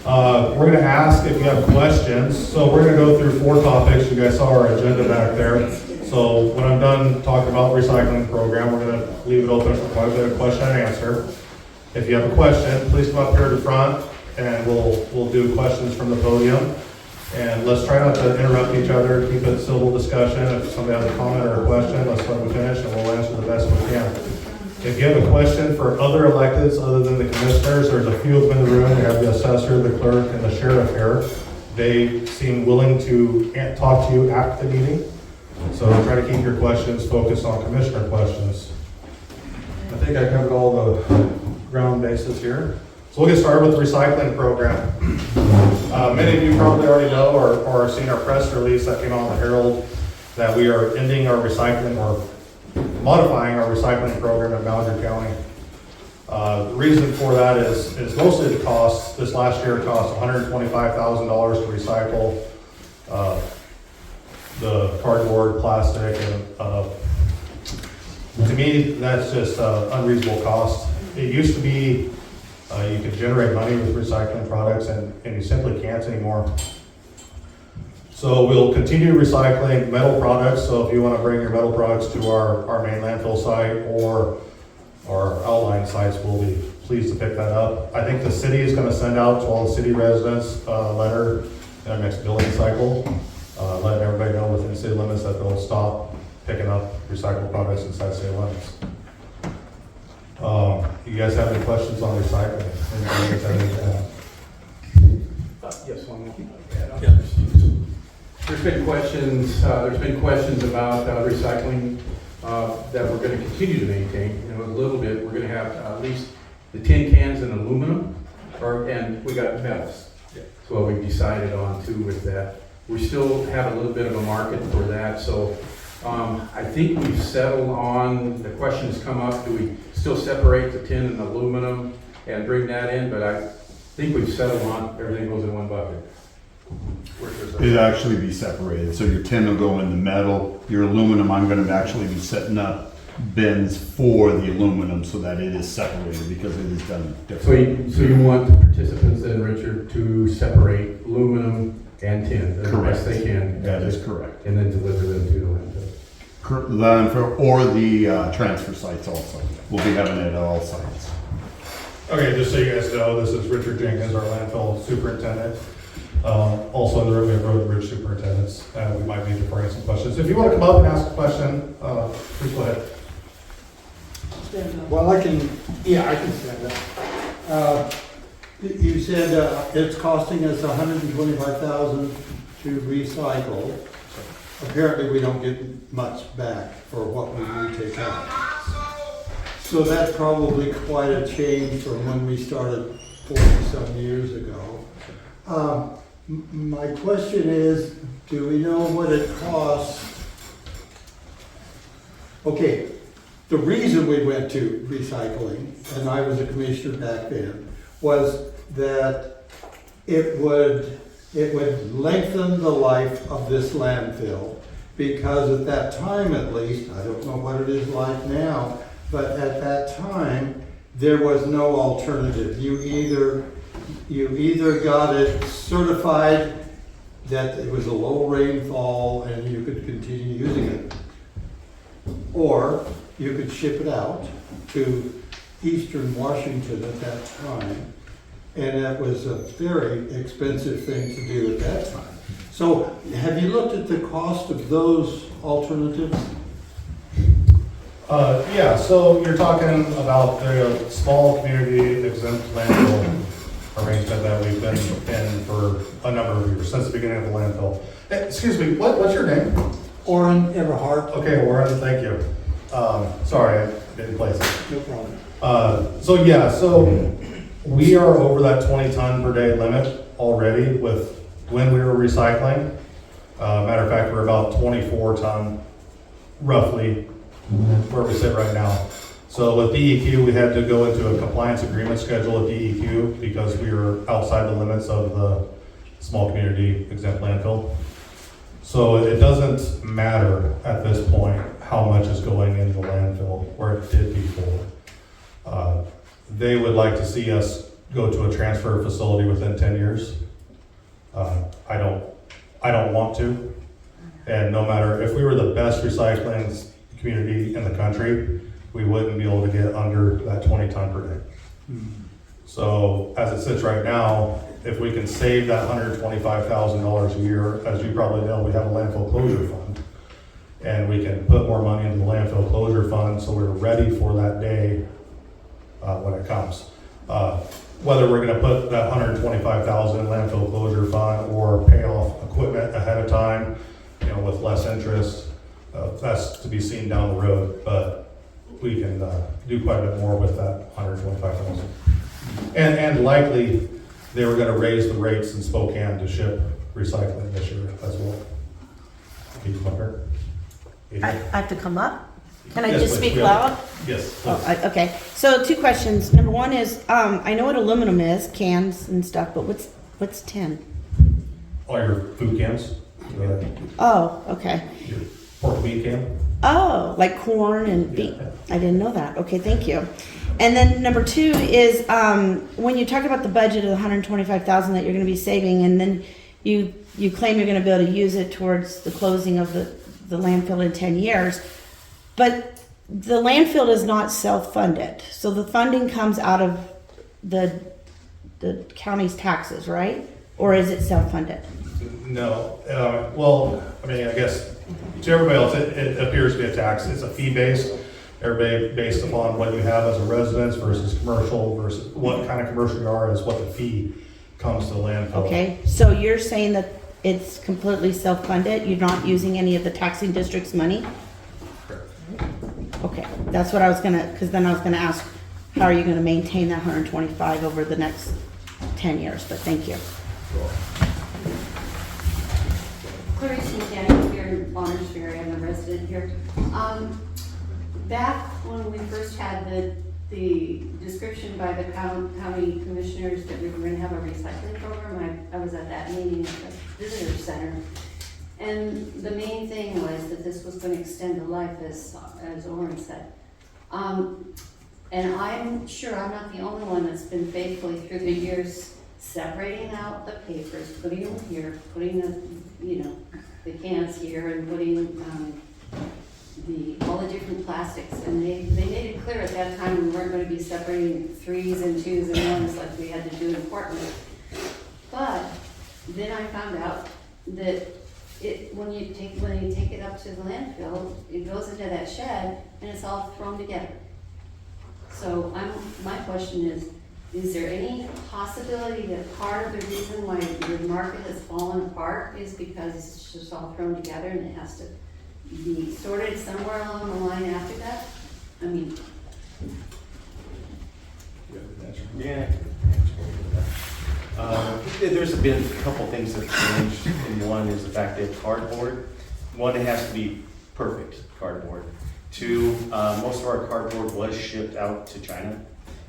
We're going to ask if you have questions. So we're going to go through 4 topics. You guys saw our agenda back there. So when I'm done talking about recycling program, we're going to leave it open for quite a bit of question and answer. If you have a question, please come up here to the front and we'll do questions from the podium. And let's try not to interrupt each other, keep it civil discussion. If somebody has a comment or a question, let's let them finish and we'll answer the best we can. If you have a question for other electeds other than the commissioners, there's a few of them in the room. We have the assessor, the clerk, and the sheriff here. They seem willing to talk to you at the meeting. So try to keep your questions focused on commissioner questions. I think I covered all the ground bases here. So we'll get started with the recycling program. Many of you probably already know or seen our press release that came out in the Herald that we are ending our recycling or modifying our recycling program in Malheur County. The reason for that is mostly the cost. This last year it cost $125,000 to recycle the cardboard, plastic, and to me that's just unreasonable cost. It used to be you could generate money with recycling products and you simply can't anymore. So we'll continue recycling metal products. So if you want to bring your metal products to our main landfill site or our outlying sites, we'll be pleased to pick that up. I think the city is going to send out to all the city residents a letter in our next billing cycle, letting everybody know within city limits that they'll stop picking up recycled products inside city limits. You guys have any questions on recycling? Yes, one more. There's been questions about recycling that we're going to continue to maintain. A little bit. We're going to have at least the tin cans and aluminum, and we got metals. That's what we've decided on too with that. We still have a little bit of a market for that. So I think we've settled on, the question has come up, do we still separate the tin and aluminum and bring that in? But I think we've settled on everything goes in one bucket. It'd actually be separated. So your tin will go in the metal. Your aluminum, I'm going to actually be setting up bins for the aluminum so that it is separated because it is done differently. So you want the participants then, Richard, to separate aluminum and tin as best they can? That is correct. And then deliver them to the landfill? Landfill or the transfer sites also. We'll be having it at all sites. Okay, just so you guys know, this is Richard Jenkins, our landfill superintendent. Also in the room, we have road and bridge superintendents. We might be deferring some questions. If you want to come up and ask a question, please go ahead. Well, I can stand up. You said it's costing us $125,000 to recycle. Apparently, we don't get much back for what we do take out. So that's probably quite a change from when we started 40-some years ago. My question is, do we know what it costs? Okay, the reason we went to recycling, and I was a commissioner back then, was that it would lengthen the life of this landfill, because at that time at least, I don't know what it is like now, but at that time, there was no alternative. You either got it certified that it was a low rainfall and you could continue using it, or you could ship it out to Eastern Washington at that time, and that was a very expensive thing to do at that time. So have you looked at the cost of those alternatives? Yeah, so you're talking about the small community exempt landfill arrangement that we've been in for a number of years, since the beginning of the landfill. Hey, excuse me, what's your name? Orrin Everhart. Okay, Warren, thank you. Sorry, I didn't place it. No problem. So we are over that 20 ton per day limit already with when we were recycling. Matter of fact, we're about 24 ton roughly where we sit right now. So with DEQ, we had to go into a compliance agreement schedule with DEQ because we were outside the limits of the small community exempt landfill. So it doesn't matter at this point how much is going into the landfill, where it did before. They would like to see us go to a transfer facility within 10 years. I don't want to. And no matter, if we were the best recycling community in the country, we wouldn't be able to get under that 20 ton per day. So as it sits right now, if we can save that $125,000 a year, as you probably know, we have a landfill closure fund. And we can put more money into the landfill closure fund so we're ready for that day when it comes. Whether we're gonna put that $125,000 in landfill closure fund or pay off equipment ahead of time, with less interest, that's to be seen down the road, but we can do quite a bit more with that 125,000. And likely, they were gonna raise the rates in Spokane to ship recycling this year as well. Can you come up here? I have to come up? Can I Yes, just please. speak Yeah. loud? Yes. Oh, okay. So 2 questions. Number 1 is, I know what aluminum is, cans and stuff, but what's tin? All your food cans, Oh, okay. your pork meat can. Oh, like corn and beef. I didn't know that. Okay, thank you. And then number 2 is, when you talk about the budget of the 125,000 that you're going to be saving, and then you claim you're going to be able to use it towards the closing of the landfill in 10 years, but the landfill is not self-funded. So the funding comes out of the county's taxes, right? Or is it self-funded? No, well, I mean, I guess to everybody else, it appears to be a tax. It's a fee based. Everybody based upon what you have as a residence versus commercial versus what kind of commercial you are is what the fee comes to the landfill. Okay, so you're saying that it's completely self-funded? You're not using any of the taxing district's money? Correct. Okay, that's what I was gonna, because then I was gonna ask, how are you gonna maintain that 125 over the next 10 years? But thank you. Clarice Mechanic here in Bonners Ferry, I'm a resident here. Back when we first had the description by the county commissioners that we were gonna have a recycling program, I was at that meeting at the visitor center. And the main thing was that this was gonna extend the life, as Oren said. And I'm sure I'm not the only one that's been faithfully through the years separating out the papers, putting them here, putting the cans here, and putting all the different plastics. And they made it clear at that time we weren't going to be separating 3s and 2s and 1s like we had to do in Portland. But then I found out that when you take it up to the landfill, it goes into that shed and it's all thrown together. So my question is there any possibility that part of the reason why your market has fallen apart is because it's just all thrown together and it has to be sorted somewhere along the line after that? I mean. Yeah. There's been a couple things that have changed, and one is the fact that cardboard, one, it has to be perfect cardboard. 2, most of our cardboard was shipped out to China,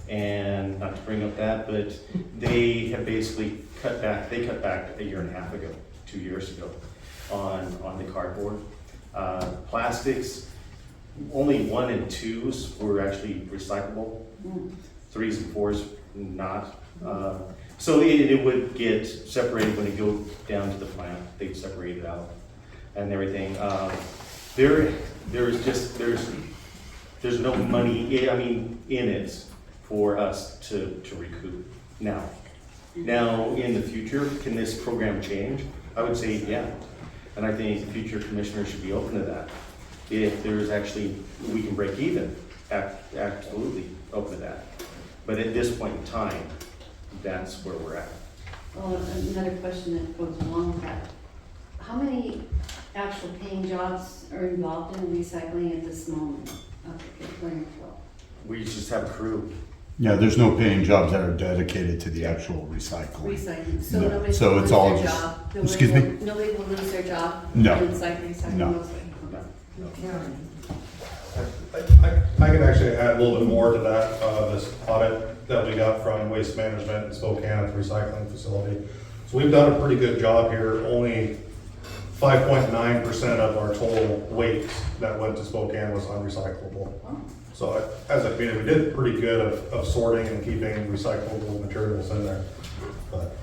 and not to bring up that, but they have basically cut back a year and a half ago, 2 years ago, on the cardboard. Plastics, only 1 and 2s were actually recyclable. 3s and 4s not. So it would get separated when it goes down to the plant. They'd separate it out and everything. There's no money, in it for us to recoup now. Now, in the future, can this program change? I would say, yeah. And I think future commissioners should be open to that. If there's actually, we can break even, absolutely open to that. But at this point in time, that's where we're at. Well, another question that goes along with that. How many actual paying jobs are involved in recycling at this moment of the landfill? We just have a crew. Yeah, there's no paying jobs that are dedicated to the actual recycling. Recycling, so No. nobody So will it's lose all their just- job? Excuse me? Nobody will lose their job? No. In recycling No. mostly? I can actually add a little bit more to that, this audit that we got from Waste Management in Spokane at the recycling facility. So we've done a pretty good job here. Only 5.9% of our total waste that went to Spokane was unrecyclable. So as a community, we did pretty good of sorting and keeping recyclable materials in there. But,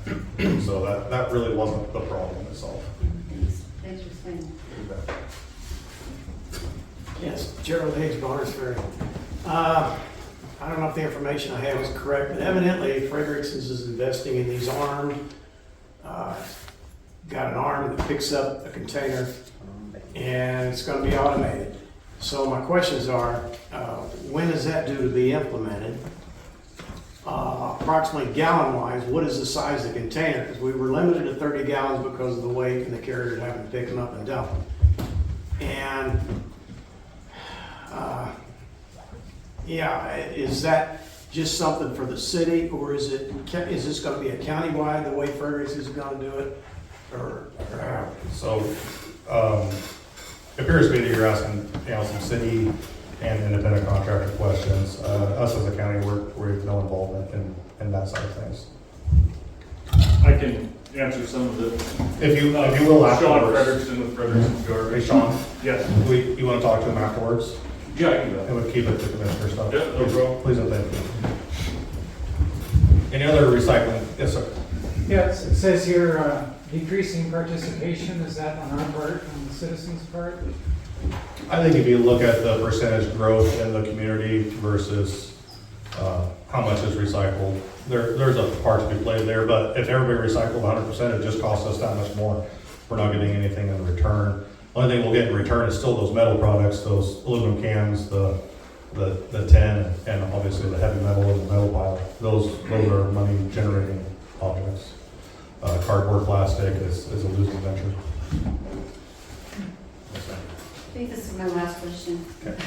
so that really wasn't the problem itself. Thanks for saying. Yes, Gerald Higgs, Bonners Ferry. I don't know if the information I have is correct, but evidently Frederickson's is investing in these got an arm that picks up a container, and it's going to be automated. So my questions are, when is that due to be implemented? Approximately gallon-wise, what is the size of the container? Because we were limited to 30 gallons because of the weight and the carrier having to pick them up and dump them. And is that just something for the city, or is this going to be a countywide, the way Fergus is going to do it? Or how? So, it appears to me that you're asking, some city and independent contractor questions. Us as a county, we have no involvement in that side of things. I can answer some of the. If you will Sean afterwards. Frederickson with Frederickson's Hey, Garbage. Sean, Yes. you want to talk to him afterwards? Yeah, I can do that. It would keep it to commissioner stuff. Yeah, no problem. Please and thank you. Any other recycling? Yes, sir. Yes, it says here, decreasing participation, is that on our part, on the citizens' part? I think if you look at the percentage growth in the community versus how much is recycled, there's a part to be played there, but if everybody recycled 100%, it just costs us that much more. We're not getting anything in return. Only thing we'll get in return is still those metal products, those aluminum cans, the tin, and obviously the heavy metal in the metal pile. Those are money generating objects. Cardboard, plastic is a losing venture. I think this is my last question. Okay.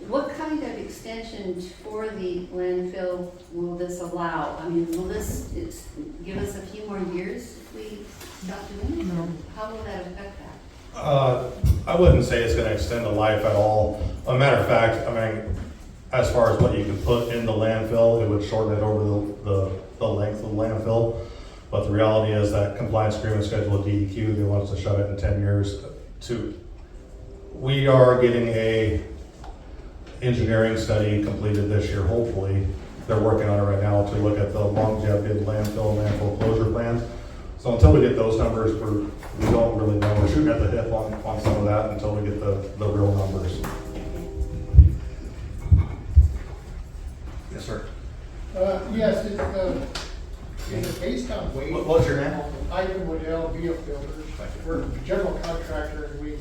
What kind of extension for the landfill will this allow? I mean, will this give us a few more years if we stop doing it? No. How will that affect that? I wouldn't say it's gonna extend the life at all. A matter of fact, as far as what you can put in the landfill, it would shorten it over the length of the landfill. But the reality is that compliance agreement schedule with DEQ, they want us to shut it in 10 years. We are getting a engineering study completed this year, hopefully. They're working on it right now to look at the longevity of the landfill and landfill closure plans. So until we get those numbers, we don't really know. We're shooting at the hip on some of that until we get the real numbers. Yes, sir. Yes, it's based on weight. What's your name? Ivan Waddell, Filters. We're a general contractor and we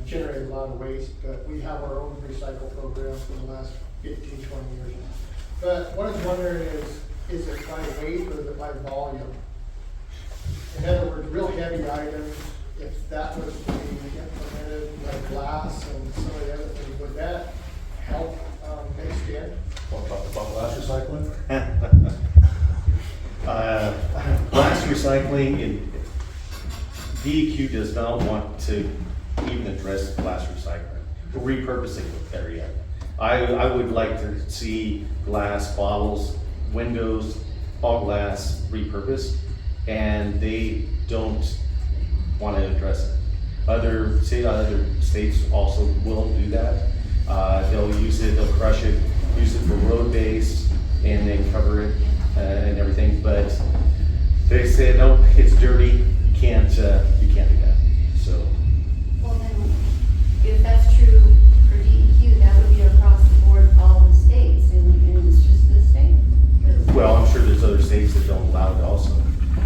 generate a lot of waste, but we have our own recycle program for the last 15, 20 years. But what I was wondering is it by weight or is it by volume? In other words, real heavy items, if that was to be implemented, like glass and some of the other things, would that help extend? Want to talk about glass recycling? Glass recycling, DEQ does not want to even address glass recycling, repurposing better yet. I would like to see glass bottles, windows, all glass repurposed, and they don't want to address it. Other states also will do that. They'll use it, they'll crush it, use it for road base, and then cover it and everything. But they said, no, it's dirty. You can't do that. So. Well, then, if that's true for DEQ, that would be across the board for all the states, and it's just this state. Well, I'm sure there's other states that don't allow it also,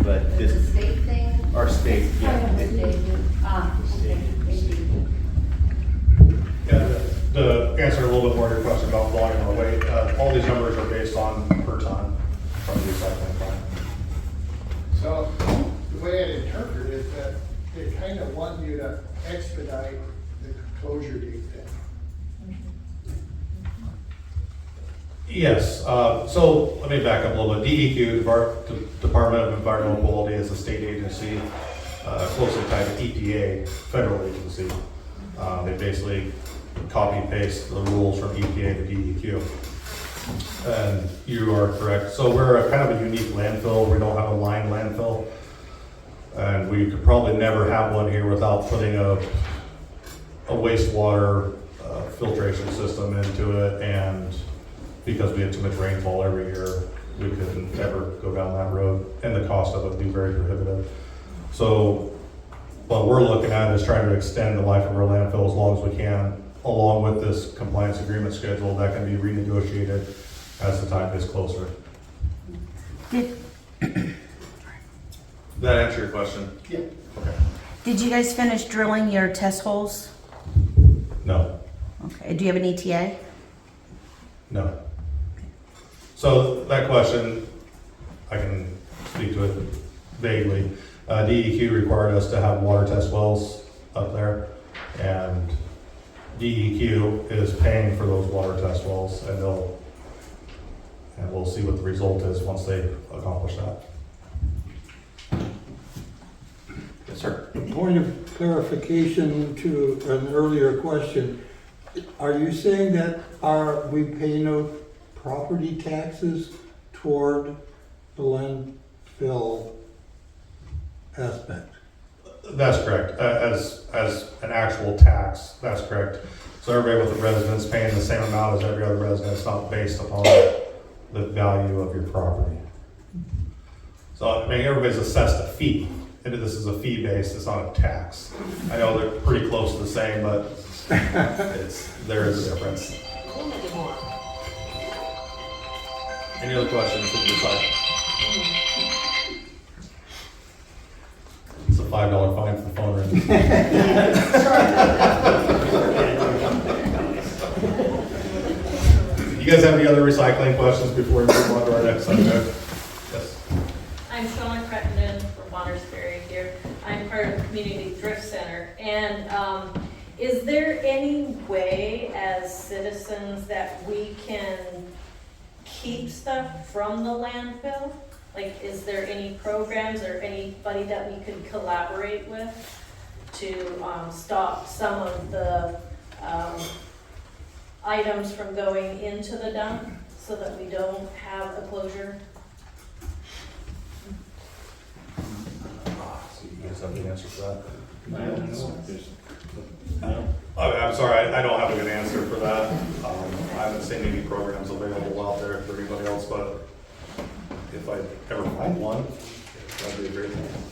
but It's a this, state thing? our state, It's yeah. kind of a state, okay, thank you. Yeah, to answer a little bit more of your question about volume or weight, all these numbers are based on per ton from the recycling plant. So the way I interpret it is that they kind of want you to expedite the closure date then. Yes, so let me back up a little bit. DEQ, Department of Environmental Quality, is a state agency closely tied to EPA, federal agency. They basically copy paste the rules from EPA to DEQ. And you are correct. So we're a kind of a unique landfill. We don't have a lined landfill. And we could probably never have one here without putting a wastewater filtration system into it, and because we had too much rainfall every year, we couldn't ever go down that road, and the cost of it would be very prohibitive. So what we're looking at is trying to extend the life of our landfill as long as we can, along with this compliance agreement schedule that can be renegotiated as the time gets closer. Did, That answer your question? Yeah. Okay. did you guys finish drilling your test holes? No, Okay, do you have an ETA? no. So that question, I can speak to it vaguely. DEQ required us to have water test wells up there, and DEQ is paying for those water test wells, and we'll see what the result is once they accomplish that. Yes, sir. A point of clarification to an earlier question. Are you saying that we pay no property taxes toward the landfill aspect? That's correct. As an actual tax, that's correct. So everybody with a residence paying the same amount as every other resident. It's not based upon the value of your property. So I mean, everybody's assessed a fee. And this is a fee based, it's not a tax. I know they're pretty close to the same, but there is a difference. Any other questions from your side? It's a $5 fine for the phone ring. You guys have any other recycling questions before we move on to our next subject? Yes. I'm Shona Crittenden from Bonnersberry here. I'm part of the Community Thrift Center. And is there any way as citizens that we can keep stuff from the landfill? Like, is there any programs or anybody that we could collaborate with to stop some of the items from going into the dump so that we don't have a closure? You guys have the answer for that? I'm sorry, I don't have a good answer for that. I haven't seen any programs available out there for anybody else, but if I ever find one, that'd be a great thing.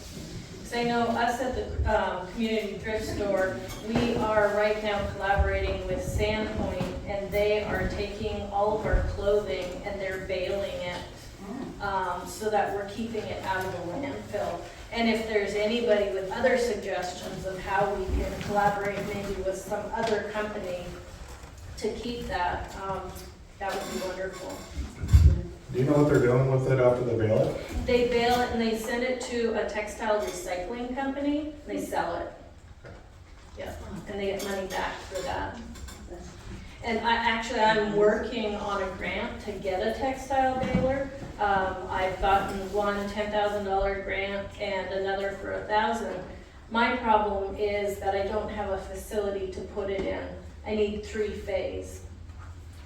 So I know us at the community thrift store, we are right now collaborating with Sandpoint, and they are taking all of our clothing and they're baling it so that we're keeping it out of the landfill. And if there's anybody with other suggestions of how we can collaborate maybe with some other company to keep that, that would be wonderful. Do you know what they're doing with it after they bail it? They bale it and they send it to a textile recycling company, and they sell it. Yeah, and they get money back for that. And I'm working on a grant to get a textile baler. I've gotten one $10,000 grant and another for $1,000. My problem is that I don't have a facility to put it in. I need 3-phase.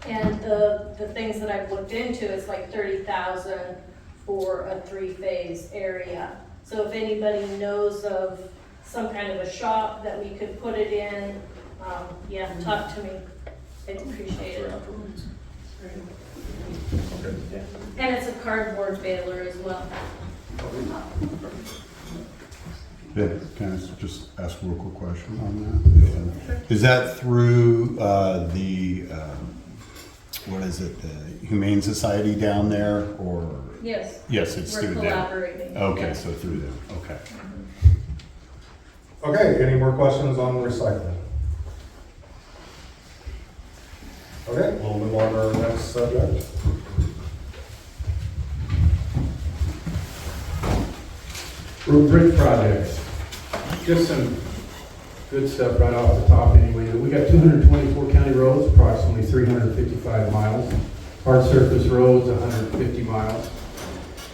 And the things that I've looked into, it's like $30,000 for a 3-phase area. So if anybody knows of some kind of a shop that we could put it in, yeah, talk to me. I'd appreciate it. And it's a cardboard baler as well. Ben, can I just ask a real quick question on that? Is that through what is it, the Humane Society down there, or? Yes. Yes, it's We're through them. collaborating. Okay, Yes. so through them, okay. Okay, any more questions on recycling? Okay, we'll move on to our next subject. Road bridge projects. Just some good stuff right off the top anyway. We got 224 county roads, approximately 355 miles. Hard surface roads, 150 miles.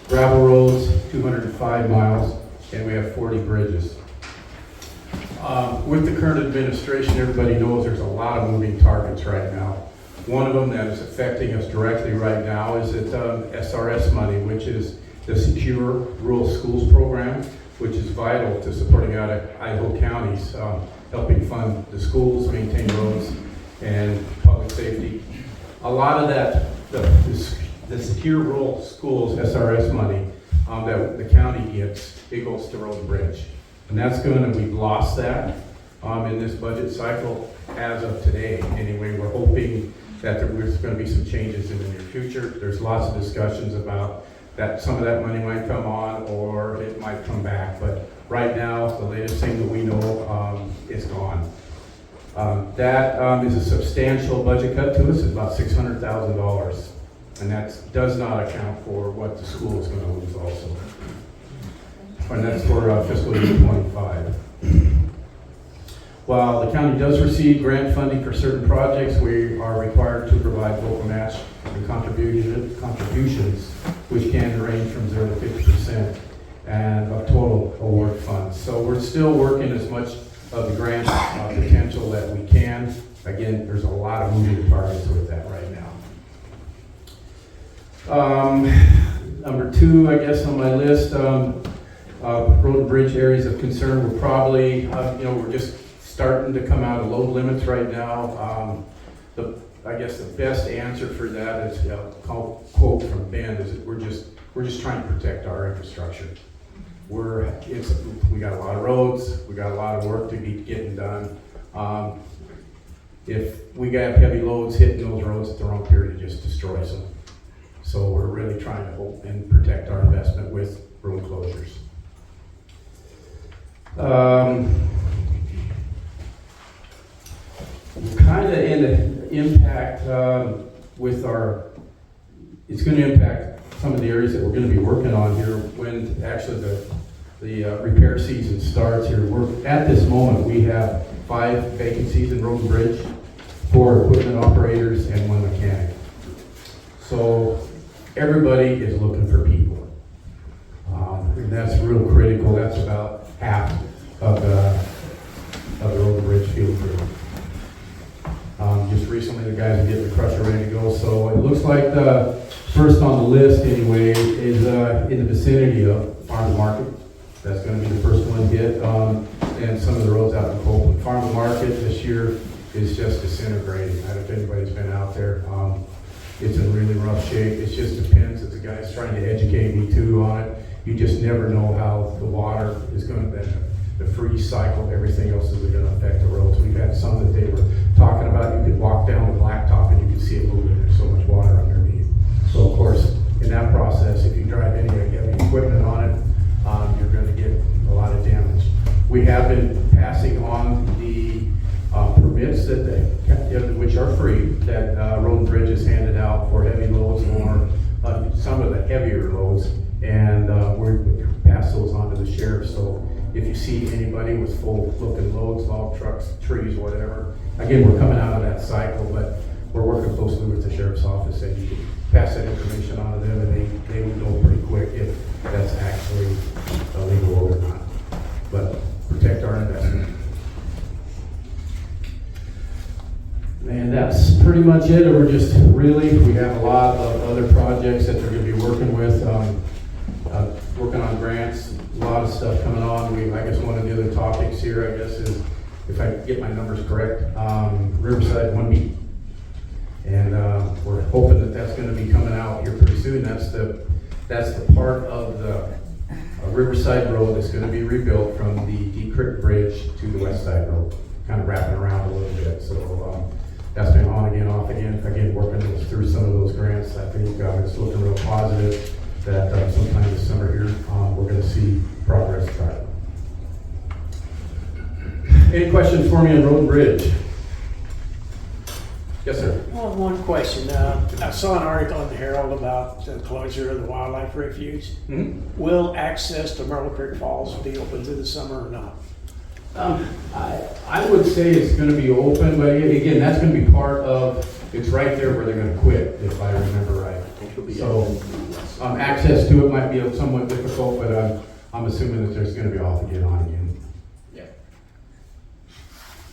Gravel roads, 205 miles, and we have 40 bridges. With the current administration, everybody knows there's a lot of moving targets right now. One of them that is affecting us directly right now is that SRS money, which is the Secure Rural Schools Program, which is vital to supporting Idaho counties, helping fund the schools, maintain roads, and public safety. A lot of that, the secure rural schools SRS money that the county gets, it goes to road and bridge. And that's we've lost that in this budget cycle as of today. Anyway, we're hoping that there's going to be some changes in the near future. There's lots of discussions about that some of that money might come on or it might come back. But right now, the latest thing that we know is gone. That is a substantial budget cut to us. It's about $600,000. And that does not account for what the school is going to lose also. And that's for fiscal year 25. While the county does receive grant funding for certain projects, we are required to provide local match and contributions, which can range from 0 to 50% and of total award funds. So we're still working as much of the grant potential that we can. Again, there's a lot of moving targets with that right now. Number 2, I guess, on my list, road and bridge areas of concern. We're probably, we're just starting to come out of load limits right now. I guess the best answer for that is a quote from Ben is that we're just trying to protect our infrastructure. We got a lot of roads, we got a lot of work to be getting done. If we got heavy loads hitting those roads at the wrong period, it just destroys them. So we're really trying to hope and protect our investment with road closures. Kind of in the impact with it's going to impact some of the areas that we're going to be working on here when actually the repair season starts here. At this moment, we have 5 vacancies in road and bridge, 4 equipment operators and 1 mechanic. So everybody is looking for people. And that's real critical. That's about half of the road and bridge field crew. Just recently, the guys are getting the crusher ready to go. So it looks like the first on the list, anyway, is in the vicinity of Farm to Market. That's going to be the first one hit. And some of the roads out in Copeland. Farm to Market this year is just disintegrating. I don't know if anybody's been out there. It's in really rough shape. It just depends. If the guy's trying to educate me too on it, you just never know how the water is going to the freeze cycle, everything else is going to affect the roads. We've had some that they were talking about. You could walk down the blacktop and you could see it moving. There's so much water underneath. So of course, in that process, if you drive any heavy equipment on it, you're going to get a lot of damage. We have been passing on the permits which are free that Road and Bridge has handed out for heavy loads or some of the heavier loads, and we pass those on to the sheriff. So if you see anybody with full looking loads, log trucks, trees, whatever, again, we're coming out of that cycle, but we're working closely with the sheriff's office and you can pass that information on to them and they would know pretty quick if that's actually a legal load or not. But protect our investment. And that's pretty much it. We have a lot of other projects that we're going to be working with, working on grants, a lot of stuff coming on. I guess one of the other topics here, I guess, is, if I get my numbers correct, Riverside 1B. And we're hoping that that's going to be coming out here pretty soon. That's the part of the Riverside Road that's going to be rebuilt from the Deep Creek Bridge to the West Side Road, kind of wrapping around a little bit. So that's been on again, off again. Again, working through some of those grants. I think it's looking real positive that sometime this summer here, we're going to see progress start. Any questions for me on Road and Bridge? Yes, sir. Well, one question. I saw an article in the Herald about the closure of the wildlife refuge. Mm-hmm. Will access to Myrtle Creek Falls be open through the summer or not? I would say it's going to be open, but again, that's going to be part of, it's right there where they're going to quit, if I remember right. So access to it might be somewhat difficult, but I'm assuming that there's going to be off again, on again. Yeah.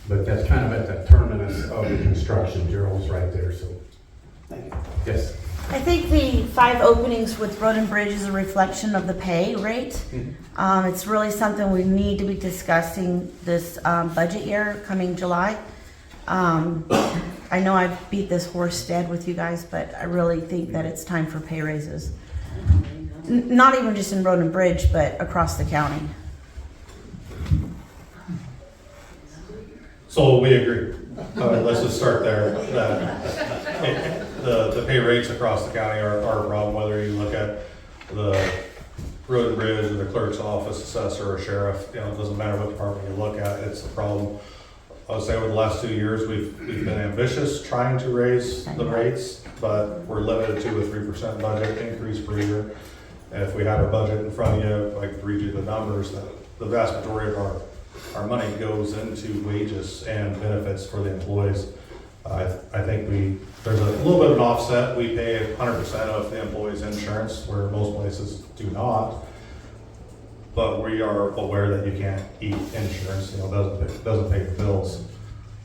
But that's kind of at the terminus of the construction. Gerald's right there, so. Thank you. Yes. I think the 5 openings with Road and Bridge is a reflection of the pay rate. Mm-hmm. It's really something we need to be discussing this budget year coming July. I know I've beat this horse dead with you guys, but I really think that it's time for pay raises. Not even just in road and bridge, but across the county. So we agree. Let's just start there. That the pay rates across the county are a problem, whether you look at the road and bridge or the clerk's office, assessor or sheriff, you know, it doesn't matter what department you look at, it's a problem. I would say over the last 2 years, we've been ambitious trying to raise the rates, but we're limited to a 3% budget increase per year. And if we had our budget in front of you, I could read you the numbers, that the vast majority of our money goes into wages and benefits for the employees. I think there's a little bit of an offset. We pay 100% of the employee's insurance, where most places do not. But we are aware that you can't eat insurance, you know, doesn't pay the bills.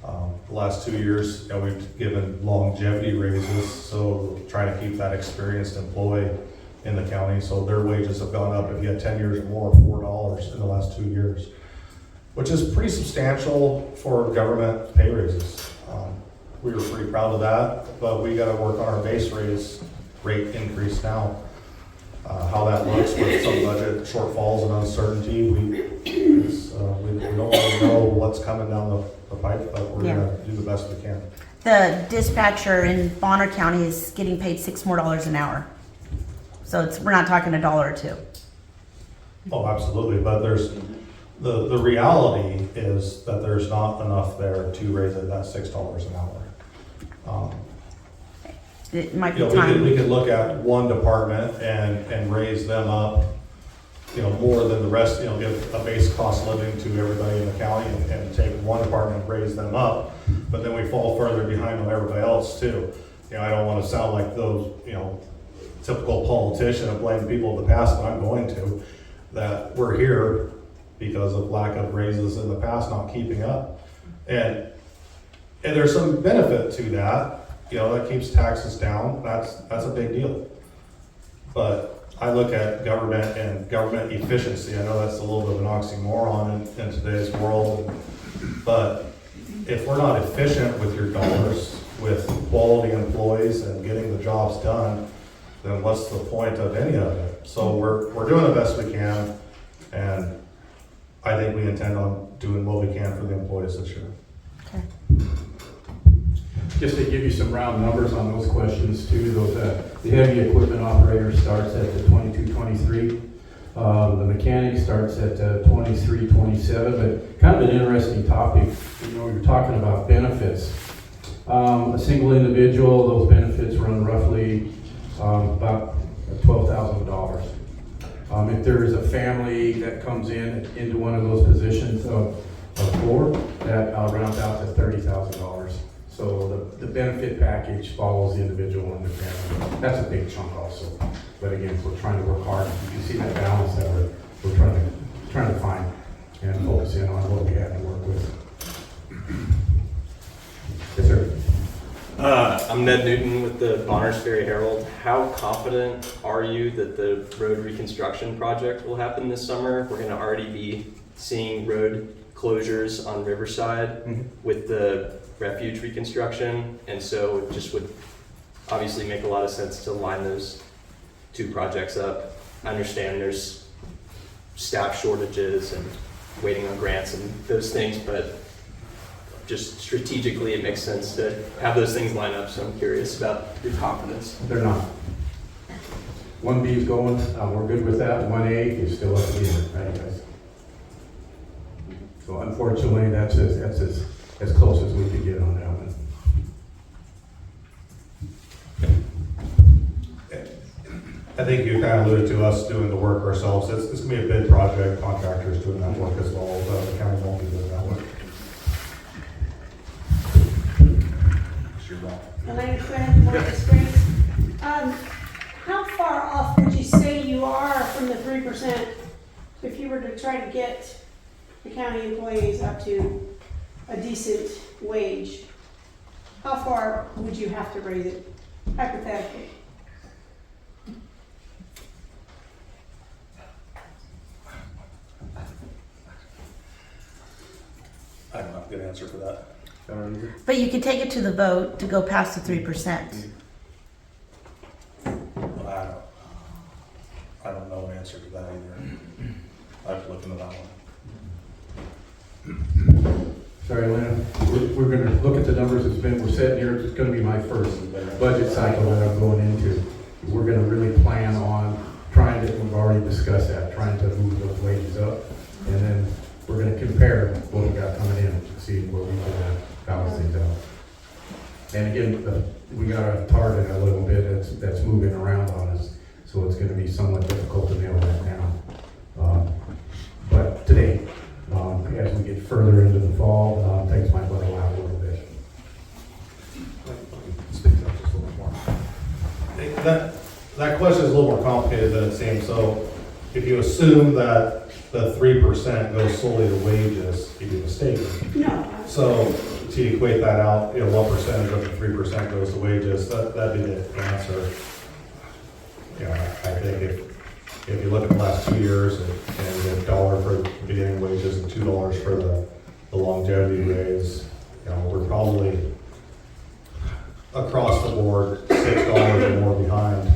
The last 2 years, you know, we've given longevity raises, so trying to keep that experienced employee in the county. So their wages have gone up, if you had 10 years or more, $4 in the last 2 years, which is pretty substantial for government pay raises. We were pretty proud of that, but we got to work on our base rate increase now. How that looks with some budget shortfalls and uncertainty, we don't really know what's coming down the pipe, but we're gonna do the best we can. The dispatcher in Bonner County is getting paid $6 more an hour. So we're not talking $1 or $2. Oh, absolutely, but there's, the reality is that there's not enough there to raise it that $6 an hour. It might be You know, time. we could look at one department and raise them up, you know, more than the rest, you know, give a base cost of living to everybody in the county and take one department and raise them up, but then we fall further behind on everybody else too. You know, I don't want to sound like those, you know, typical politician and blame people of the past, but I'm going to, that we're here because of lack of raises in the past, not keeping up. And there's some benefit to that. You know, that keeps taxes down. That's a big deal. But I look at government and government efficiency. I know that's a little bit of an oxymoron in today's world. But if we're not efficient with your dollars, with quality employees and getting the jobs done, then what's the point of any of it? So we're doing the best we can, and I think we intend on doing what we can for the employees this year. Okay. Just to give you some round numbers on those questions too, the heavy equipment operator starts at the 22-23. The mechanic starts at 23-27, but kind of an interesting topic. You know, you're talking about benefits. A single individual, those benefits run roughly about $12,000. If there is a family that comes into one of those positions of 4, that rounds out to $30,000. So the benefit package follows the individual and the family. That's a big chunk also. But again, we're trying to work hard. You can see that balance that we're trying to find and focus in on what we have to work with. Yes, sir. I'm Ned Newton with the Bonners Ferry Herald. How confident are you that the road reconstruction project will happen this summer? We're going to already be seeing road closures on Riverside with the refuge reconstruction, and so it just would obviously make a lot of sense to line those two projects up. I understand there's staff shortages and waiting on grants and those things, but just strategically it makes sense to have those things line up, so I'm curious about your confidence. They're not. 1B is going, we're good with that. 1A is still up in the air, right, guys? So unfortunately, that's as close as we could get on that one. I think you kind of alluded to us doing the work ourselves. It's gonna be a bid project, contractors doing that work as well, the county won't be doing that work. Elaine Quinn, Market Springs. How far off would you say you are from the 3% if you were to try to get the county employees up to a decent wage? How far would you have to raise it, hypothetically? I don't have a good answer for that. But you could take it to the vote to go past the 3%. I don't know the answer to that either. I have to look into that one. Sorry, Elena, we're gonna look at the numbers. We're sitting here, it's gonna be my first budget cycle that I'm going into. We're gonna really plan on trying to, we've already discussed that, trying to move those wages up. And then we're gonna compare what we got coming in to see where we can balance things out. And again, we got a target a little bit that's moving around on us, so it's gonna be somewhat difficult to nail that down. But today, as we get further into the fall, things might level out a little bit. Speak up just a little more. That question is a little more complicated than it seems. So if you assume that the 3% goes solely to wages, you'd be mistaken. No. So to equate that out, what percentage of the 3% goes to wages, that'd be the answer. I think if you look at the last 2 years and $1 for the beginning wages and $2 for the longevity raise, we're probably across the board $6 or more behind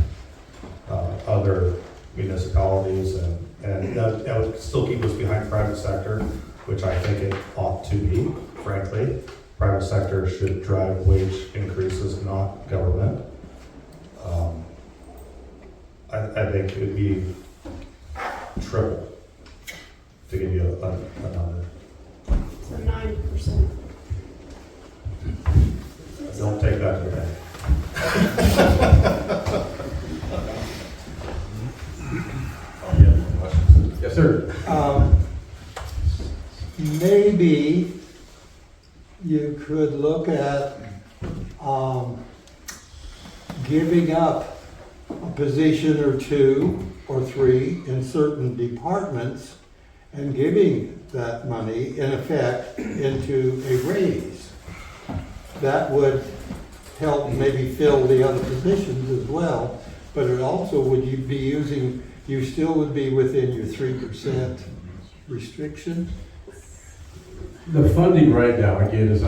other municipalities, and that would still keep us behind private sector, which I think it ought to be, frankly. Private sector should drive wage increases, not government. I think it would be triple, to give you a number. So 9%. Don't take that to the bank. Yes, sir. Maybe you could look at giving up a position or 2 or 3 in certain departments and giving that money in effect into a raise. That would help maybe fill the other positions as well, but it also would you be using, you still would be within your 3% restriction. The funding right now, again, is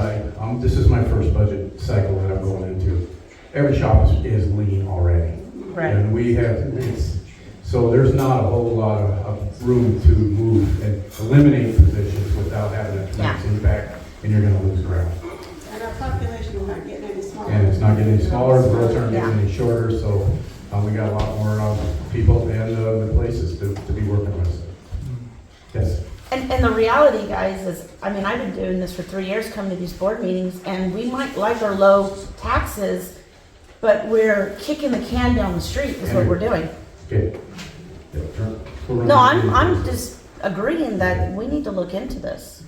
this is my first budget cycle that I'm going into. Every shop is lean already. Right. And we have, so there's not a whole lot of room to move and eliminate positions without having a tremendous impact, and you're gonna lose ground. And our population will not get any smaller. And it's not getting any smaller, the roads aren't getting any shorter, so we got a lot more people and the places to be working with. Yes. And the reality, guys, is, I've been doing this for 3 years, coming to these board meetings, and we might like our low taxes, but we're kicking the can down the street is what we're doing. Okay. No, I'm just agreeing that we need to look into this.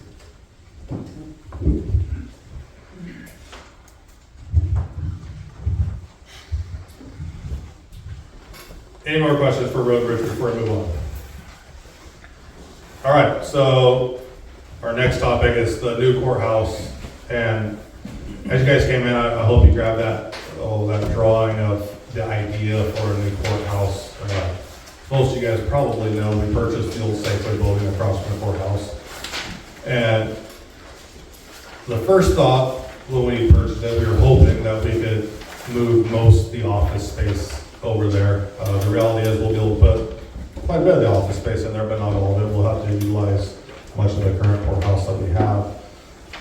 Any more questions for Road Bridge before we move on? All right, so our next topic is the new courthouse. And as you guys came in, I hope you grabbed that drawing of the idea for a new courthouse. Most of you guys probably know we purchased the old Safeway building across from the courthouse. And the first thought when we purchased it, we were hoping that we could move most of the office space over there. The reality is we'll be able to put quite a bit of the office space in there, but not all of it. We'll have to utilize much of the current courthouse that we have.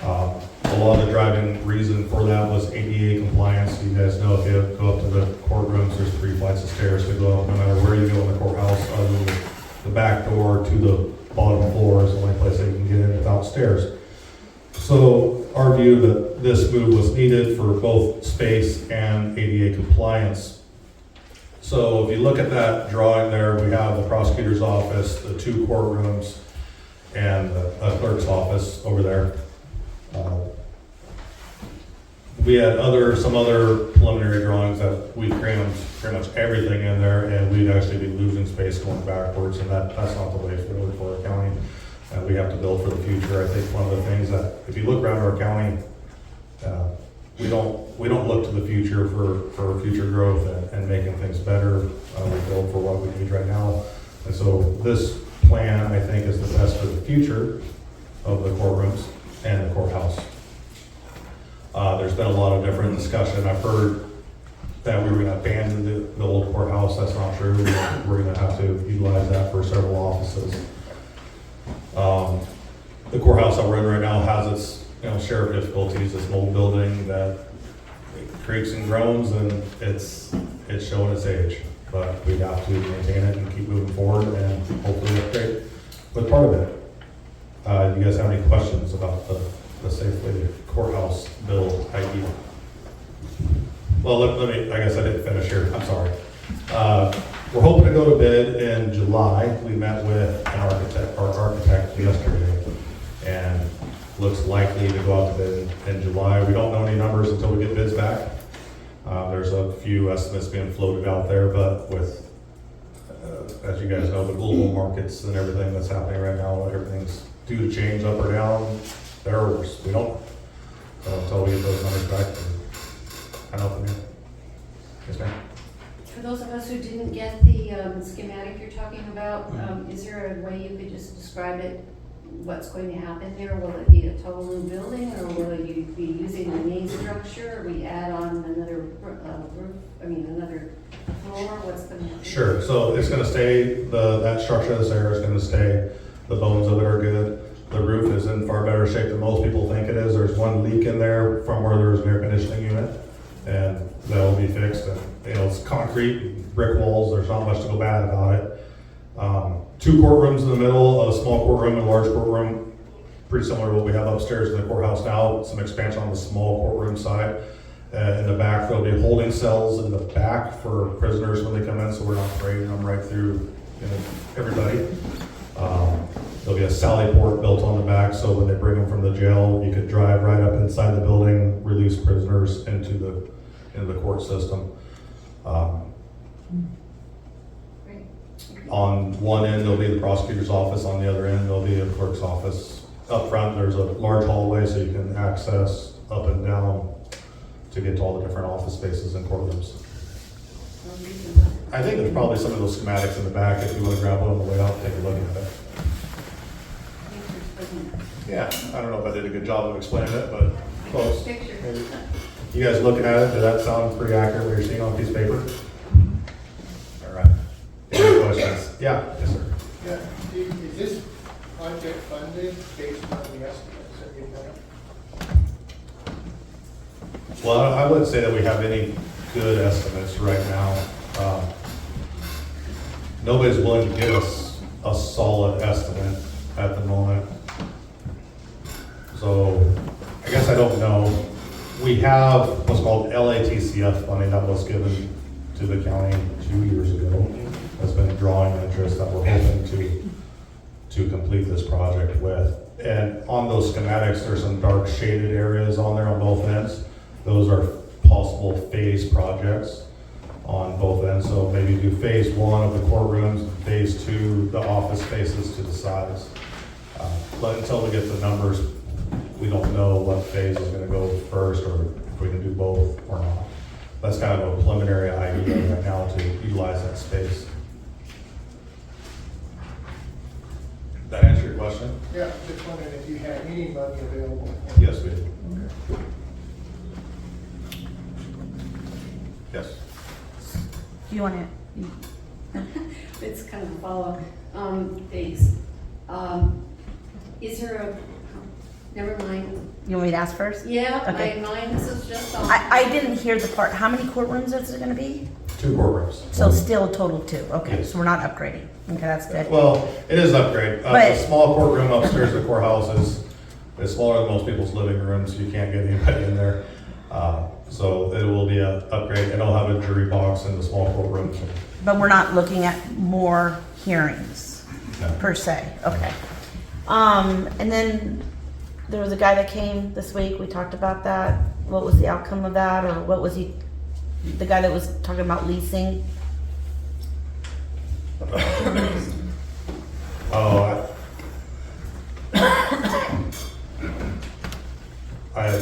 A lot of the driving reason for that was ADA compliance. You guys know if you go up to the courtrooms, there's 3 flights of stairs to go up no matter where you go in the courthouse, other than the back door to the bottom floor is the only place that you can get in without stairs. So our view that this move was needed for both space and ADA compliance. So if you look at that drawing there, we have the prosecutor's office, the 2 courtrooms, and a clerk's office over there. We had some other preliminary drawings that we crammed pretty much everything in there, and we'd actually be losing space going backwards, and that's not the way forward for our county. We have to build for the future. I think one of the things that, if you look around our county, we don't look to the future for future growth and making things better. We build for what we need right now. And so this plan, I think, is the best for the future of the courtrooms and the courthouse. There's been a lot of different discussion. I've heard that we were gonna abandon the old courthouse. That's not true. We're gonna have to utilize that for several offices. The courthouse that we're in right now has its, share of difficulties. It's an old building that it creaks and groans, and it's showing its age. But we have to maintain it and keep moving forward and hopefully upgrade with part of it. Do you guys have any questions about the Safely courthouse bill idea? Well, let me, I guess I didn't finish here. I'm sorry. We're hoping to go to bid in July. We met with our architect yesterday, and looks likely to go out to bid in July. We don't know any numbers until we get bids back. There's a few estimates being floated out there, but with, as you guys know, the global markets and everything that's happening right now, everything's due to change up or down, better or worse. We don't. So until we get those numbers back, I know from you. Yes, ma'am. For those of us who didn't get the schematic you're talking about, is there a way you could just describe it, what's going to happen there? Will it be a total new building, or will you be using the main structure, or we add on another another floor? What's going to happen? Sure. So it's going to stay, that structure that's there is going to stay. The bones of it are good. The roof is in far better shape than most people think it is. There's one leak in there from where there was an air conditioning unit, and that'll be fixed. And it's concrete, brick walls. There's not much to go bad about it. 2 courtrooms in the middle, a small courtroom and a large courtroom, pretty similar to what we have upstairs in the courthouse now. Some expansion on the small courtroom side. In the back, there'll be holding cells in the back for prisoners when they come in, so we're not parading them right through everybody. There'll be a sally port built on the back, so when they bring them from the jail, you could drive right up inside the building, release prisoners into the court system. On one end, there'll be the prosecutor's office. On the other end, there'll be a clerk's office. Up front, there's a large hallway, so you can access up and down to get to all the different office spaces and courtrooms. I think there's probably some of those schematics in the back. If you want to grab one on the way out, take a look at it. Yeah, I don't know if I did a good job of explaining it, but close. Maybe. You guys looking at it, does that sound pretty accurate what you're seeing on a piece of paper? All right. Any questions? Yeah, yes, sir. Yeah, is this project funded based on the estimates that you've done? Well, I wouldn't say that we have any good estimates right now. Nobody's willing to give us a solid estimate at the moment. So I guess I don't know. We have what's called LATCF funding that was given to the county 2 years ago. That's been drawing interest that we're hoping to complete this project with. And on those schematics, there's some dark shaded areas on there on both ends. Those are possible phase projects on both ends. So maybe do phase 1 of the courtrooms, phase 2, the office spaces to the sides. But until we get the numbers, we don't know what phase is going to go first, or if we can do both or not. That's kind of a preliminary idea right now to utilize that space. Did that answer your question? Yeah, just wondering if you had any money available. Yes, we do. Okay. Yes. Do you want to? It's kind of a follow-up. Thanks. Is there a, never mind. You want me to ask first? Yeah, Okay. mine, this is just on. I didn't hear the part. How many courtrooms is it going to be? 2 courtrooms. So still a total of 2. Okay, Yes. so we're not upgrading. Okay, that's good. Well, it is an upgrade. But- The small courtroom upstairs at the courthouse is smaller than most people's living rooms. So you can't get anybody in there. So it will be an upgrade. It'll have a jury box in the small courtroom. But we're not looking at more hearings No. per se. Okay. And then there was a guy that came this week. We talked about that. What was the outcome of that, or what was he? The guy that was talking about leasing.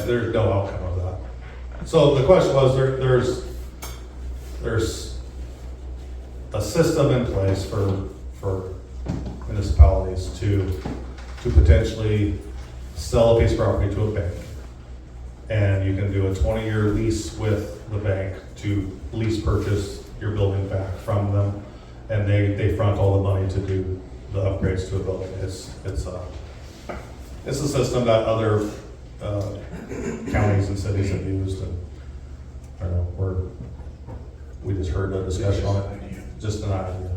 There's no outcome of that. So the question was, there's a system in place for municipalities to potentially sell a piece of property to a bank. And you can do a 20-year lease with the bank to lease purchase your building back from them. And they front all the money to do the upgrades to a building. It's a system that other counties and cities have used, and I don't know, we just heard a discussion on it, just an idea.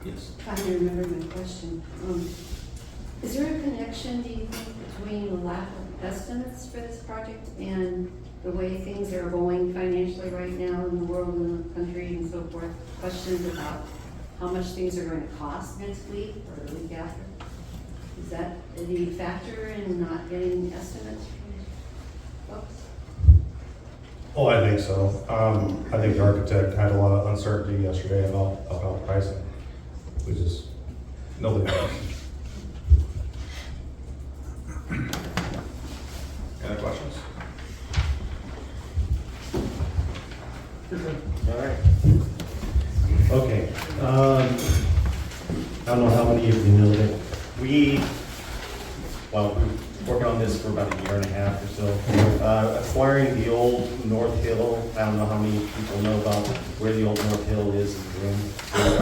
Yes. If I remember my question, is there a connection, do you think, between the lack of estimates for this project and the way things are going financially right now in the world and the country and so forth? Questions about how much things are going to cost next week or the week after? Is that the factor in not getting estimates from folks? Oh, I think so. I think the architect had a lot of uncertainty yesterday about pricing. We just, nobody knows. Any other questions? All right. Okay. I don't know how many of you know that we've been working on this for about a year and a half or so. Acquiring the old North Hill, I don't know how many people know about where the old North Hill is in the room.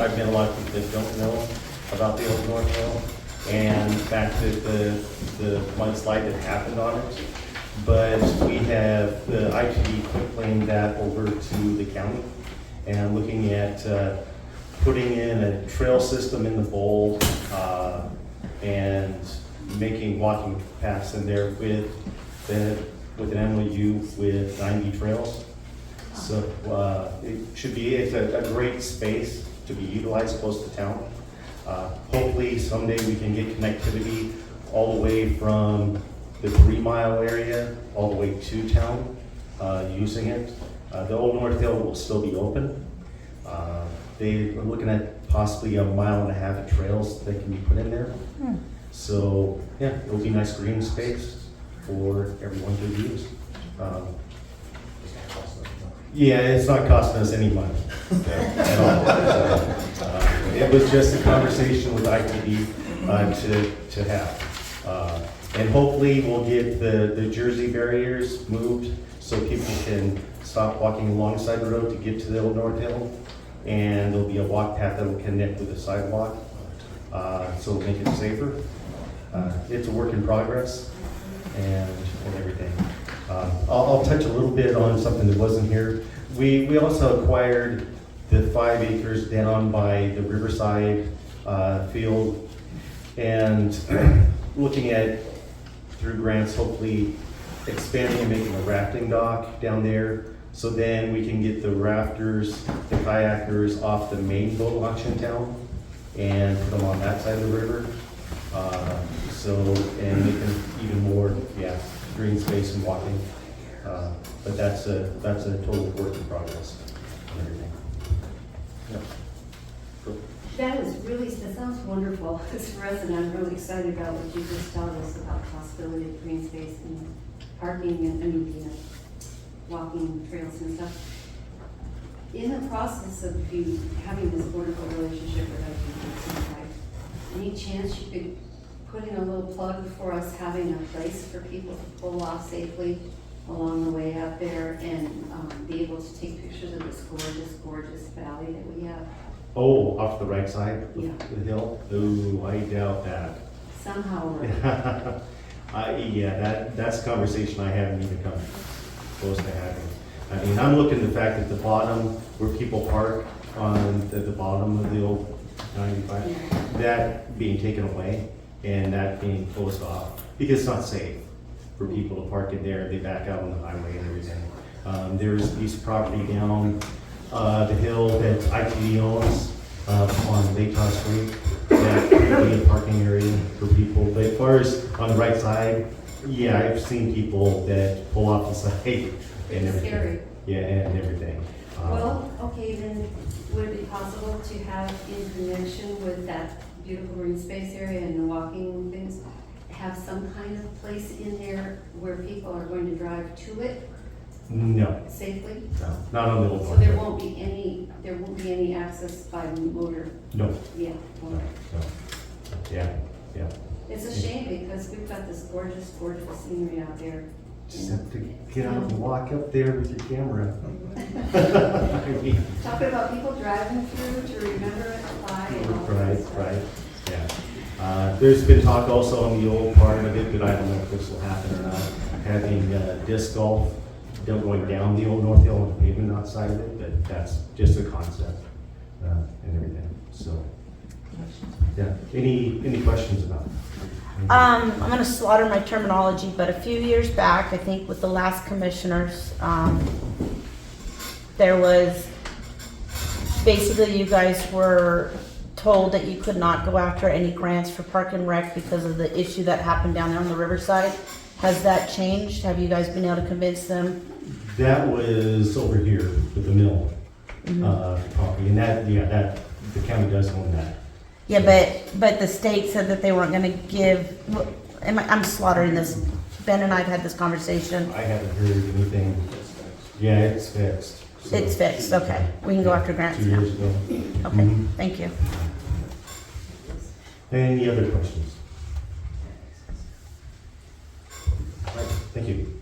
I've been a lot of people that don't know about the old North Hill and the fact that the mudslide that happened on it. But we have the ITD quick that over to the county and looking at putting in a trail system in the bowl and making walking paths in there with an MOU with 90 trails. So it's a great space to be utilized close to town. Hopefully someday we can get connectivity all the way from the 3 mile area all the way to town using it. The old North Hill will still be open. They are looking at possibly 1.5 miles of trails that can be put in there. So yeah, it'll be nice green space for everyone to use. Yeah, it's not costing us any money at all. It was just a conversation with ITD to have. And hopefully we'll get the Jersey barriers moved so people can stop walking alongside the road to get to the old North Hill. And there'll be a walk path that will connect with the sidewalk, so it'll make it safer. It's a work in progress and everything. I'll touch a little bit on something that wasn't here. We also acquired the 5 acres down by the Riverside field and looking at, through grants, hopefully expanding and making a rafting dock down there. So then we can get the rafters, the kayakers off the main boat launch in town and put them on that side of the river. And make them even more, green space and walking. But that's a total work in progress and everything. Yep. Cool. That sounds wonderful. As a resident, I'm really excited about what you just told us about the possibility of green space and parking and walking trails and stuff. In the process of you having this wonderful relationship with ITD, any chance you could put in a little plug for us having a place for people to pull off safely along the way out there and be able to take pictures of this gorgeous, gorgeous valley that we have? Oh, off the right side of Yeah. the hill? Ooh, I doubt that. Somehow or other. That's a conversation I haven't even come close to having. I mean, I'm looking at the fact that the bottom, where people park at the bottom of the old 95, that being taken away and that being closed off because it's not safe for people to park in there. They back out on the highway and everything. There's a piece of property down the hill that ITD owns on Lake Todd Street that could be a parking area for people. But as far as on the right side, yeah, I've seen people that pull off the side and everything. Scary. Yeah, and everything. Well, okay, then would it be possible to have in connection with that beautiful green space area and the walking things, have some kind of place in there where people are going to drive to it No, safely? no, not on the old So one. there won't be any access by motor? No, Yeah, all right. no. Yeah, Yeah. It's a shame because we've got this gorgeous, gorgeous scenery out there. Just have to get out and walk up there with your camera. Talking about people driving through to remember it by and all that Right, stuff. right, yeah. There's been talk also on the old part of it, but I don't know if this will happen or not, having disc golf, going down the old North Hill and pavement outside of it, but that's just a concept and everything, so. Yeah, any questions about it? I'm gonna slaughter my terminology, but a few years back, I think with the last commissioners, there was, basically you guys were told that you could not go after any grants for Park and Rec because of the issue that happened down there on the riverside. Has that changed? Have you guys been able to convince them? That was over here with the mill property, and that the county does own that. Yeah, but the state said that they weren't gonna give, I'm slaughtering this. Ben and I have had this conversation. I haven't heard anything. Yeah, it's fixed. So- It's fixed, okay. We can go after grants 2 now. years ago. Okay, thank you. Any other questions? All right, thank you.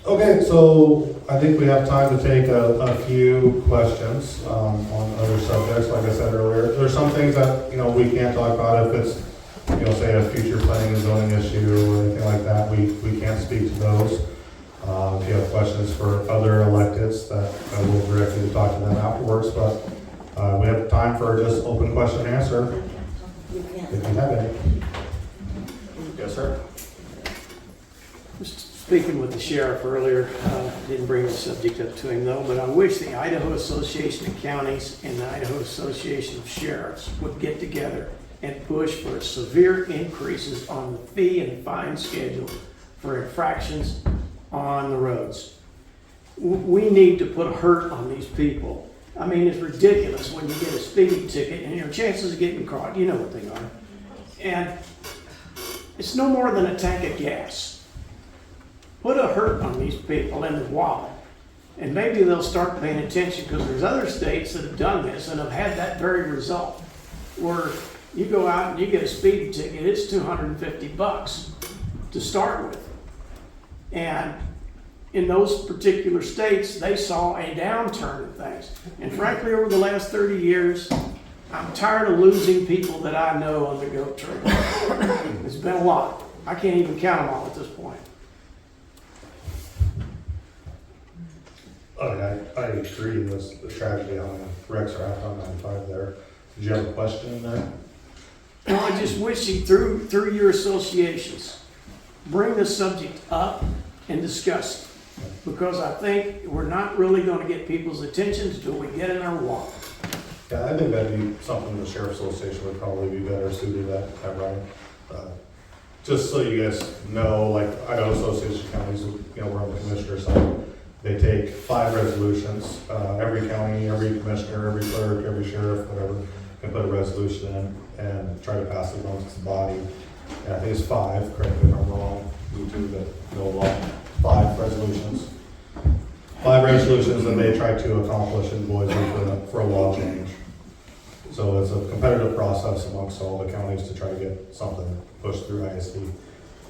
Okay, so I think we have time to take a few questions on other subjects. Like I said earlier, there's some things that, we can't talk about if it's, say a future planning and zoning issue or anything like that. We can't speak to those. If you have questions for other electeds, that I will direct you to talk to them afterwards, but we have time for just open question and answer, if you have any. Yes, sir. Speaking with the sheriff earlier, didn't bring the subject up to him though, but I wish the Idaho Association of Counties and the Idaho Association of Sheriffs would get together and push for severe increases on the fee and fine schedule for infractions on the roads. We need to put a hurt on these people. I mean, it's ridiculous when you get a speeding ticket and your chances of getting caught, you know what they are. And it's no more than a tank of gas. Put a hurt on these people in the wallet, and maybe they'll start paying attention, because there's other states that have done this and have had that very result, where you go out and you get a speeding ticket, it's $250 to start with. And in those particular states, they saw a downturn in things. And frankly, over the last 30 years, I'm tired of losing people that I know on the goat trail. It's been a lot. I can't even count them all at this point. I agree with the tragedy on Rex or on 95 there. Did you have a question there? No, I just wish you, through your associations, bring the subject up and discuss it. Because I think we're not really gonna get people's attention until we get in our wallet. Yeah, I think that'd be something the Sheriff's Association would probably be better suited at, right? Just so you guys know, like Idaho Association of Counties, we're on the commissioner side. They take 5 resolutions. Every county, every commissioner, every clerk, every sheriff, whatever, can put a resolution in and try to pass it amongst the body. And I think it's 5, correct me if I'm wrong, you two that know a lot. 5 resolutions. 5 resolutions that they try to accomplish in Boise for a law change. So it's a competitive process amongst all the counties to try to get something pushed through ISD.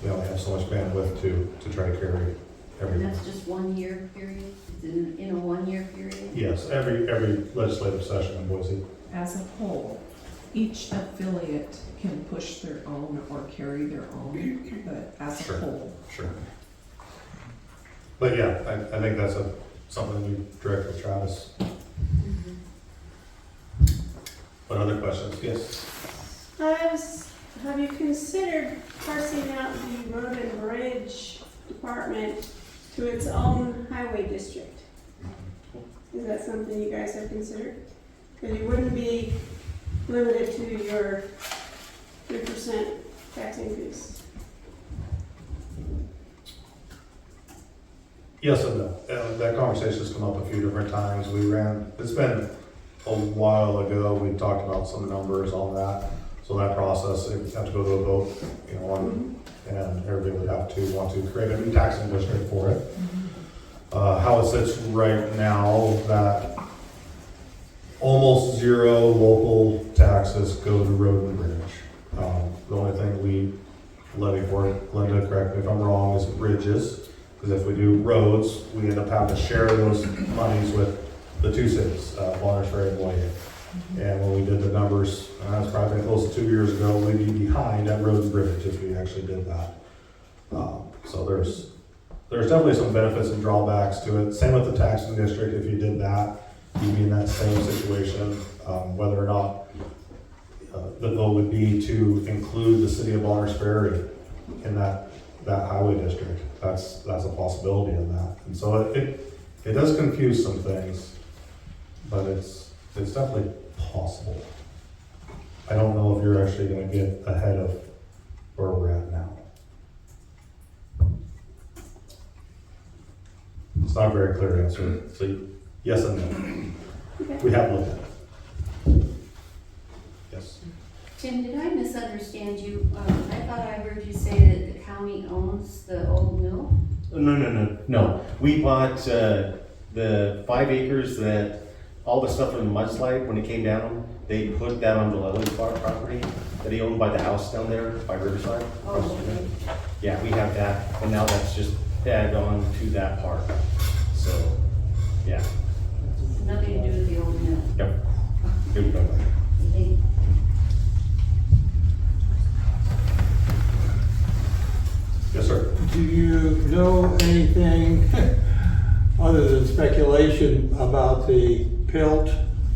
We only have so much bandwidth to try to carry And everything. that's just 1 year period? It's in a 1 year period? Yes, every legislative session in Boise. As a whole, each affiliate can push their own or carry their own, but as Sure. a whole. Sure. But yeah, I think that's something you direct with Travis. What other questions? Yes. Have you considered parsing out the road and bridge department to its own highway district? Is that something you guys have considered? Because you wouldn't be limited to your 3% tax increase. Yes and no. That conversation's come up a few different times. It's been a while ago, we talked about some numbers on that. So that process, it would have to go to a vote, and everybody would have to want to create a new taxing district for it. How it sits right now, that almost zero local taxes taxes go to road and bridge. The only thing we levy for, Glenda, correct me if I'm wrong, is bridges. Because if we do roads, we end up having to share those monies with the two cities, Bonners Ferry and Whitehead. And when we did the numbers, that's probably close to 2 years ago, we'd be behind at road and bridge if we actually did that. So there's definitely some benefits and drawbacks to it. Same with the taxing district. If you did that, you'd be in that same situation. Whether or not the goal would be to include the city of Bonners Ferry in that highway district. That's a possibility in that. And so it does confuse some things, but it's definitely possible. I don't know if you're actually going to get ahead of where we're at now. It's not a very clear answer. So yes and no. We have looked at it. Yes. Tim, did I misunderstand you? I thought I heard you say that the county owns the old mill? No. We bought the 5 acres that all the stuff from the mudslide, when it came down, they put that on the Lely's property that he owned by the house down there by Riverside. Oh, okay. Yeah, we have that, and now that's just added on to that part. So, yeah. Nothing to do with the old mill? Yep. Good point. Okay. Yes, sir. Do you know anything other than speculation about the PILT,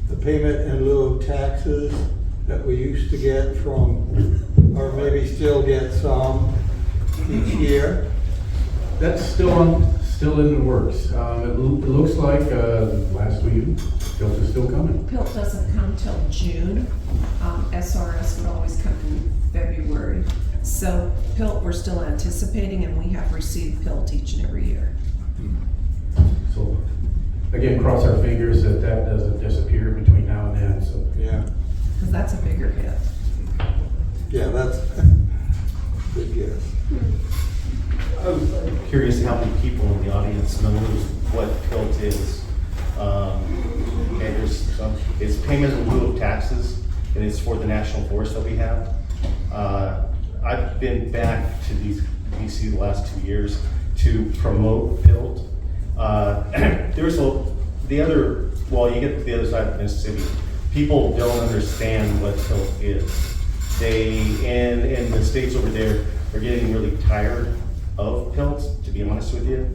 the payment in lieu of taxes that we used to get from, or maybe still get some each year? That's still in the works. It looks like, last week, PILT is still coming. PILT doesn't come till June. SRS would always come in February. So PILT we're still anticipating, and we have received PILT each and every year. So, again, cross our fingers that doesn't disappear between now and then, so. Yeah. Because that's a bigger hit. Yeah, that's good guess. I'm curious how many people in the audience knows what PILT is. Okay, it's payment in lieu of taxes, and it's for the national forest that we have. I've been back to DC the last 2 years to promote PILT. There's the other, well, you get to the other side of Mississippi, people don't understand what PILT is. In the states over there, are getting really tired of PILT, to be honest with you.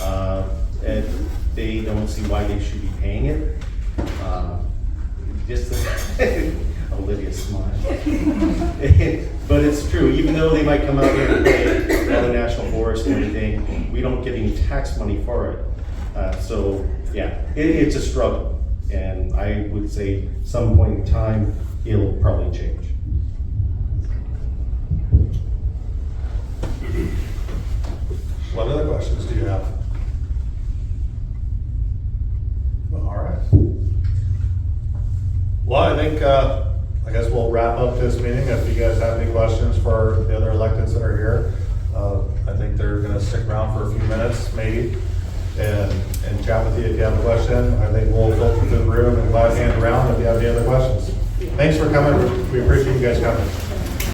And they don't see why they should be paying it. Olivia's smile. But it's true, even though they might come out here and pay all the national forest and everything, we don't get any tax money for it. So yeah, it's a struggle. And I would say some point in time, it'll probably change. What other questions do you have? All right. Well, I think, I guess we'll wrap up this meeting. If you guys have any questions for the other electeds that are here, I think they're gonna stick around for a few minutes, maybe, and chat with you if you have a question. I think we'll filter through the room and glad hand around if you have any other questions. Thanks for coming. We appreciate you guys coming.